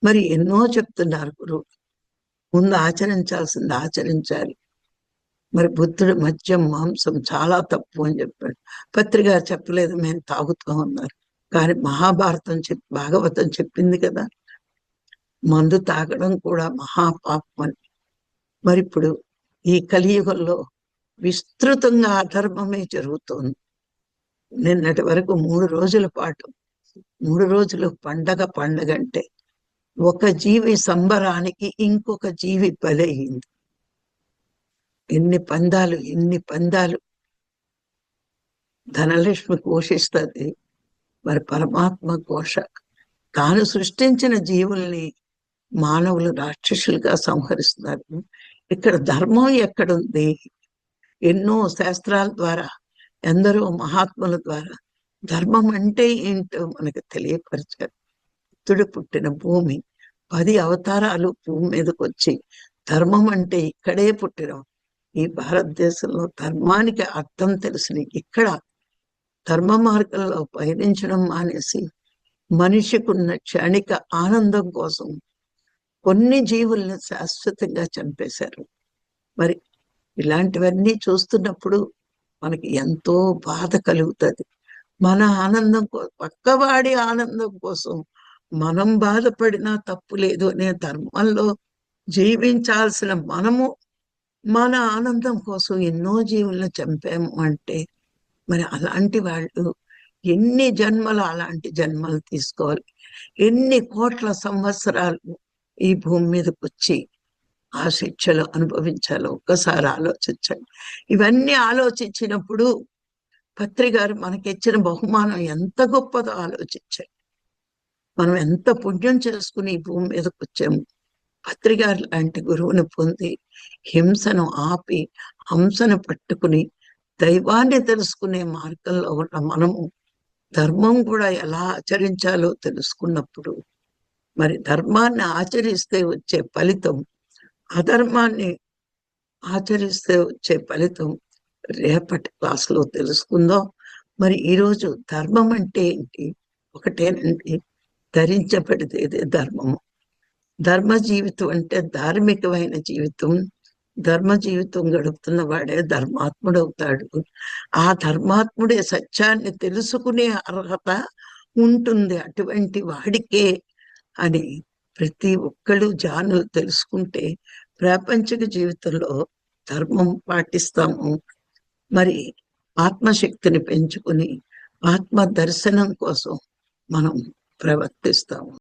మరి ఎన్నో చెప్తున్నారు గురువు. ముందు ఆచరించాల్సింది ఆచరించాలి. మరి బుద్ధుడు మద్యం మాంసం చాలా తప్పు అని చెప్పాడు. పత్రికారు చెప్పలేదు, మేము తాగుతూ ఉన్నారు. కానీ మహాభారతం భాగవతం చెప్పింది కదా, మందు తాగడం కూడా మహాపాపం అని. మరి ఇప్పుడు ఈ కలియుగంలో విస్తృతంగా అధర్మమే జరుగుతోంది. నిన్నటి వరకు 3 రోజుల పాటు 3 రోజులు పండగ అంటే ఒక జీవి సంబరానికి ఇంకొక జీవి బలయింది. ఎన్ని పందాలు. ధనలక్ష్మి ఘోషిస్తుంది, మరి పరమాత్మ ఘోష. తాను సృష్టించిన జీవుల్ని మానవులు రాక్షసులుగా సంహరిస్తున్నారు. ఇక్కడ ధర్మం ఎక్కడుంది? ఎన్నో శాస్త్రాల ద్వారా, ఎందరో మహాత్ముల ద్వారా ధర్మం అంటే ఏంటో మనకు తెలియపరిచారు. బుద్ధుడు పుట్టిన భూమి, 10 అవతారాలు భూమి మీదకి వచ్చి ధర్మం అంటే ఇక్కడే పుట్టిన ఈ భారతదేశంలో ధర్మానికి అర్థం తెలిసిన ఇక్కడ ధర్మ మార్గంలో పయనించడం మానేసి మనిషికున్న క్షణిక ఆనందం కోసం కొన్ని జీవుల్ని శాశ్వతంగా చంపేశారు. మరి ఇలాంటివన్నీ చూస్తున్నప్పుడు మనకి ఎంతో బాధ కలుగుతుంది. మన ఆనందం పక్కవాడి ఆనందం కోసం మనం బాధపడినా తప్పు లేదు అనే ధర్మంలో జీవించాల్సిన మనము మన ఆనందం కోసం ఎన్నో జీవులను చంపాము అంటే మరి అలాంటి వాళ్ళు ఎన్ని జన్మలు అలాంటి జన్మలు తీసుకోవాలి, ఎన్ని కోట్ల సంవత్సరాలు ఈ భూమి మీదకి వచ్చి ఆ శిక్షలు అనుభవించాలో ఒక్కసారి ఆలోచించండి. ఇవన్నీ ఆలోచించినప్పుడు పత్రికారు మనకిచ్చిన బహుమానం ఎంత గొప్పదో ఆలోచించండి. మనం ఎంత పుణ్యం చేసుకుని ఈ భూమి మీదకి వచ్చాము. పత్రికారు లాంటి గురువుని పొంది హింసను ఆపి హంసను పట్టుకుని దైవాన్ని తెలుసుకునే మార్గంలో ఉన్న మనము ధర్మం కూడా ఎలా ఆచరించాలో తెలుసుకున్నప్పుడు మరి ధర్మాన్ని ఆచరిస్తే వచ్చే ఫలితం, అధర్మాన్ని ఆచరిస్తే వచ్చే ఫలితం రేపటి క్లాసులో తెలుసుకుందాం. మరి ఈరోజు ధర్మం అంటే ఏంటి? ఒకటేనండి, ధరించబడితే ధర్మము. ధర్మ జీవితం అంటే ధార్మికమైన జీవితం. ధర్మ జీవితం గడుపుతున్న వాడే ధర్మాత్ముడు అవుతాడు. ఆ ధర్మాత్ముడే సత్యాన్ని తెలుసుకునే అర్హత ఉంటుంది అటువంటి వాడికే అని ప్రతి ఒక్కళ్ళు జానులు తెలుసుకుంటే ప్రాపంచిక జీవితంలో ధర్మం పాటిస్తాము. మరి ఆత్మశక్తిని పెంచుకుని ఆత్మ దర్శనం కోసం మనం ప్రవర్తిస్తాము.